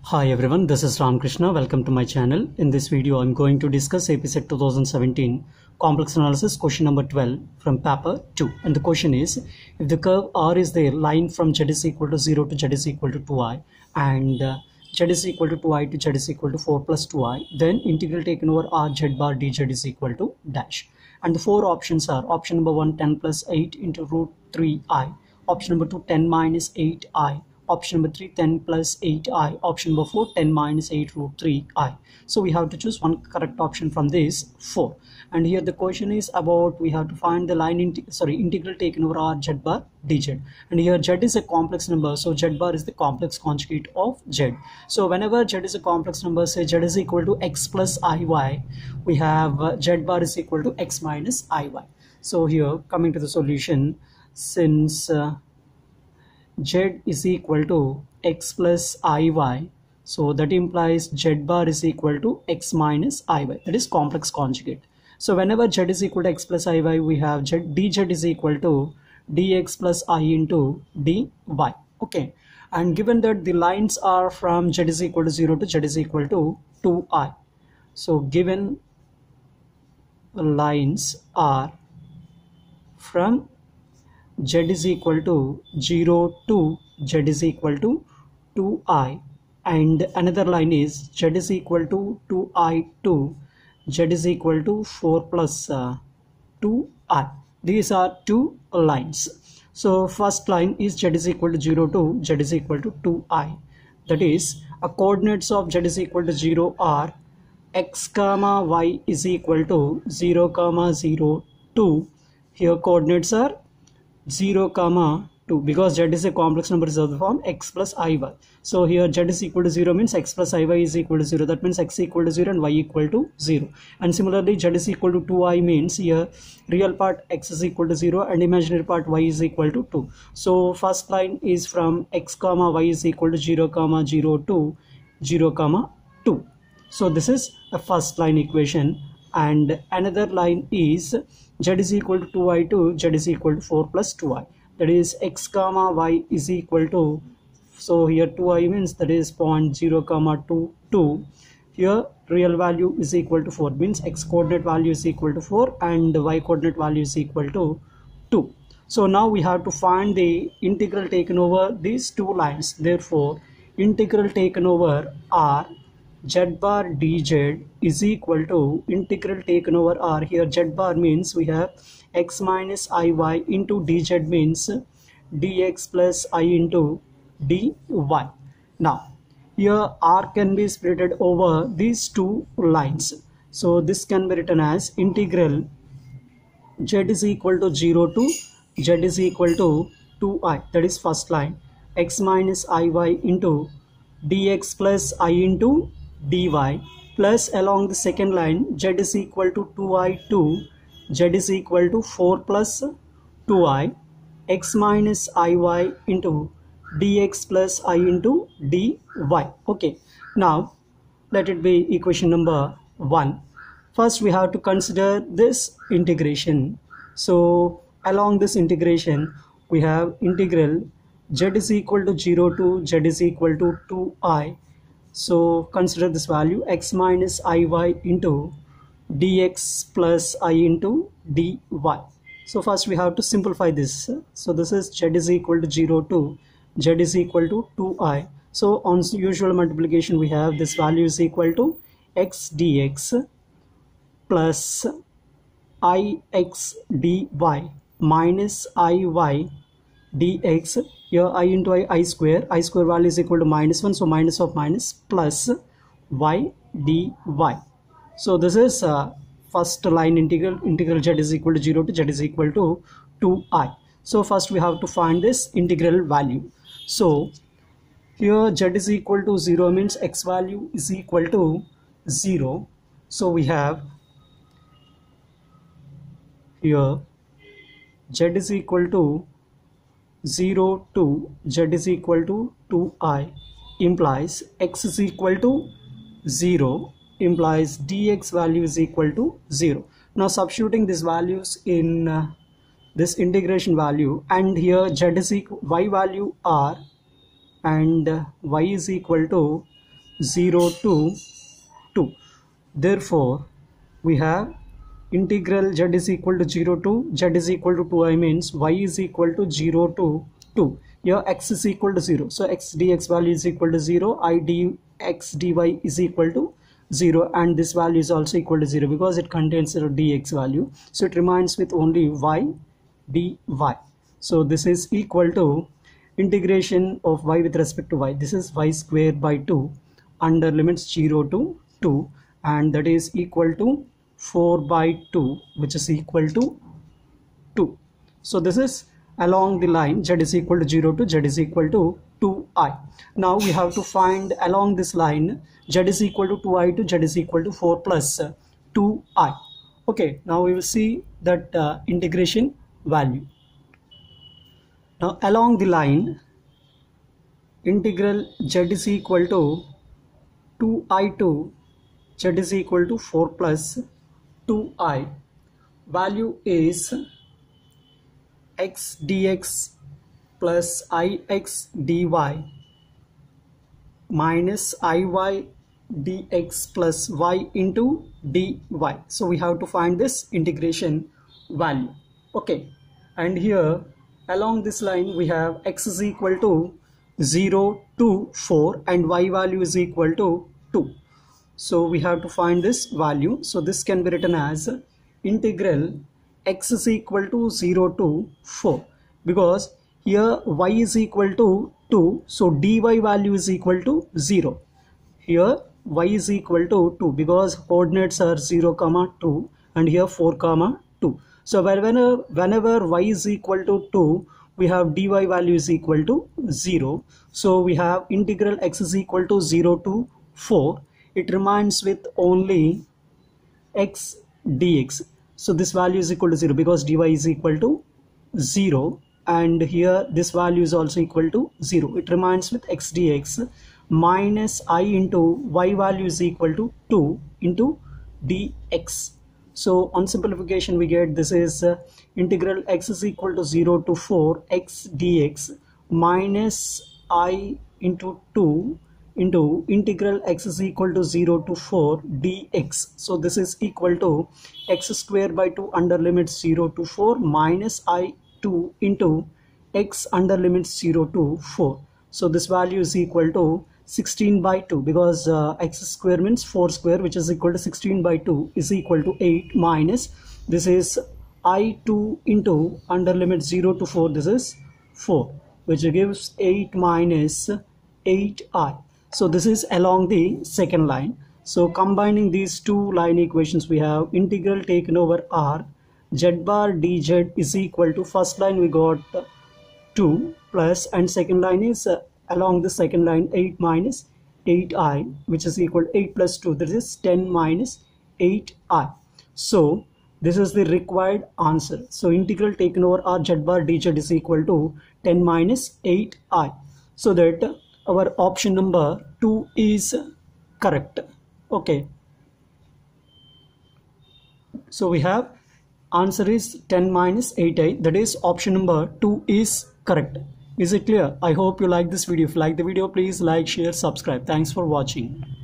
Hi everyone, this is Ram Krishna. Welcome to my channel. In this video, I'm going to discuss APSET 2017 complex analysis question number 12 from paper 2. And the question is, if the curve R is there, line from Z is equal to 0 to Z is equal to 2i and Z is equal to 2i to Z is equal to 4 plus 2i, then integral taken over R Z bar dz is equal to dash. And the four options are option number 1, 10 plus 8 into root 3i, option number 2, 10 minus 8i, option number 3, 10 plus 8i, option number 4, 10 minus 8 root 3i. So we have to choose one correct option from these four. And here the question is about, we have to find the line integral taken over R Z bar dz. And here Z is a complex number, so Z bar is the complex conjugate of Z. So whenever Z is a complex number, say Z is equal to x plus iy, we have Z bar is equal to x minus iy. So here, coming to the solution, since Z is equal to x plus iy, so that implies Z bar is equal to x minus iy, that is complex conjugate. So whenever Z is equal to x plus iy, we have dz is equal to dx plus I into dy. Okay, and given that the lines are from Z is equal to 0 to Z is equal to 2i, so given the lines are from Z is equal to 0 to Z is equal to 2i, and another line is Z is equal to 2i to Z is equal to 4 plus 2i. These are two lines. So first line is Z is equal to 0 to Z is equal to 2i. That is, coordinates of Z is equal to 0 are x comma y is equal to 0 comma 0 2. Here coordinates are 0 comma 2, because Z is a complex number, is of the form x plus iy. So here Z is equal to 0 means x plus iy is equal to 0. That means x equal to 0 and y equal to 0. And similarly, Z is equal to 2i means here real part x is equal to 0 and imaginary part y is equal to 2. So first line is from x comma y is equal to 0 comma 0 to 0 comma 2. So this is the first line equation. And another line is Z is equal to 2i to Z is equal to 4 plus 2i. That is x comma y is equal to, so here 2i means that is 0.0 comma 2 2. Here real value is equal to 4, means x coordinate value is equal to 4 and y coordinate value is equal to 2. So now we have to find the integral taken over these two lines. Therefore, integral taken over R Z bar dz is equal to integral taken over R. Here Z bar means we have x minus iy into dz means dx plus I into dy. Now here R can be splitted over these two lines. So this can be written as integral Z is equal to 0 to Z is equal to 2i, that is first line, x minus iy into dx plus I into dy, plus along the second line Z is equal to 2i to Z is equal to 4 plus 2i, x minus iy into dx plus I into dy. Okay, now let it be equation number 1. First we have to consider this integration. So along this integration we have integral Z is equal to 0 to Z is equal to 2i. So consider this value, x minus iy into dx plus I into dy. So first we have to simplify this. So this is Z is equal to 0 to Z is equal to 2i. So on usual multiplication we have this value is equal to x dx plus ix dy minus iy dx. Here I into I square value is equal to -1, so minus of minus plus y dy. So this is first line integral Z is equal to 0 to Z is equal to 2i. So first we have to find this integral value. So here Z is equal to 0 means x value is equal to 0. So we have here Z is equal to 0 to Z is equal to 2i implies x is equal to 0 implies dx value is equal to 0. Now substituting these values in this integration value, and here z is equal y value r and y is equal to 0 to 2. Therefore, we have integral z is equal to 0 to z is equal to 2i means y is equal to 0 to 2. Here x is equal to 0. So x dx value is equal to 0. I dx dy is equal to 0, and this value is also equal to 0 because it contains a dx value. So it remains with only y dy. So this is equal to integration of y with respect to y. This is y square by 2 under limits 0 to 2, and that is equal to 4 by 2, which is equal to 2. So this is along the line z is equal to 0 to z is equal to 2i. Now we have to find along this line z is equal to 2i to z is equal to 4 plus 2i. Okay, now we will see that integration value. Now along the line integral z is equal to 2i to z is equal to 4 plus 2i, value is x dx plus ix dy minus iy dx plus y into dy. So we have to find this integration value. Okay, and here along this line we have x is equal to 0 to 4 and y value is equal to 2. So we have to find this value. So this can be written as integral x is equal to 0 to 4, because here y is equal to 2, so dy value is equal to 0. Here y is equal to 2 because coordinates are 0 comma 2 and here 4 comma 2. So whenever y is equal to 2, we have dy value is equal to 0. So we have integral x is equal to 0 to 4. It remains with only x dx. So this value is equal to 0 because dy is equal to 0, and here this value is also equal to 0. It remains with x dx minus I into y value is equal to 2 into dx. So on simplification we get this is integral x is equal to 0 to 4 x dx minus I into 2 into integral x is equal to 0 to 4 dx. So this is equal to x square by 2 under limits 0 to 4 minus I2 into x under limits 0 to 4. So this value is equal to 16 by 2 because x square means 4 square, which is equal to 16 by 2 is equal to 8 minus this is I2 into under limit 0 to 4, this is 4, which gives 8 minus 8i. So this is along the second line. So combining these two line equations, we have integral taken over r z bar dz is equal to, first line we got 2 plus, and second line is along the second line 8 minus 8i, which is equal to 8 plus 2, that is 10 minus 8i. So this is the required answer. So integral taken over r z bar dz is equal to 10 minus 8i. So that our option number 2 is correct. Okay, so we have answer is 10 minus 8i, that is option number 2 is correct. Is it clear? I hope you like this video. If you like the video, please like, share, subscribe. Thanks for watching.